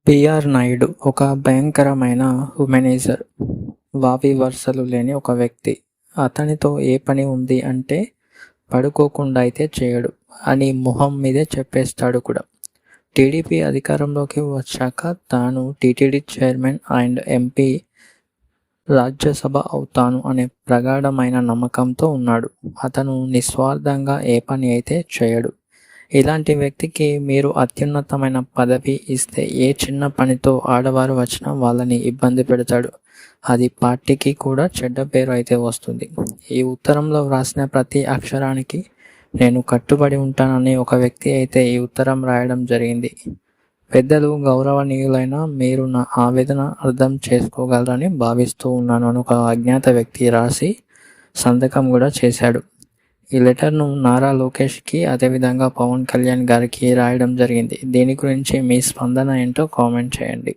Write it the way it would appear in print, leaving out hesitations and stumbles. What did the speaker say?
PR Naidu ఒక భయంకరమైన హ్యూమనైజర్. వావి వరుసలు లేని ఒక వ్యక్తి. అతనితో ఏ పని ఉంది అంటే పడుకోకుండా అయితే చేయడు అని మొహం మీదే చెప్పేస్తాడు కూడా. టీడీపీ అధికారంలోకి వచ్చాక తాను TTD chairman and MP Rajya Sabha అవుతాను అనే ప్రగాఢమైన నమ్మకంతో ఉన్నాడు. అతను నిస్వార్థంగా ఏ పని అయితే చేయడు. ఇలాంటి వ్యక్తికి మీరు అత్యున్నతమైన పదవి ఇస్తే ఏ చిన్న పనితో ఆడవారు వచ్చినా వాళ్ళని ఇబ్బంది పెడతాడు. అది పార్టీకి కూడా చెడ్డ పేరు అయితే వస్తుంది. ఈ ఉత్తరంలో వ్రాసిన ప్రతి అక్షరానికి నేను కట్టుబడి ఉంటానని ఒక వ్యక్తి అయితే ఈ ఉత్తరం రాయడం జరిగింది. పెద్దలు గౌరవనీయులైన మీరు నా ఆవేదన అర్థం చేసుకోగలరని భావిస్తూ ఉన్నాను అని ఒక అజ్ఞాత వ్యక్తి రాసి సంతకం కూడా చేశాడు. ఈ లెటర్ను నారా లోకేష్కి అదేవిధంగా పవన్ కళ్యాణ్ గారికి రాయడం జరిగింది. దీని గురించి మీ స్పందన ఏంటో కామెంట్ చేయండి.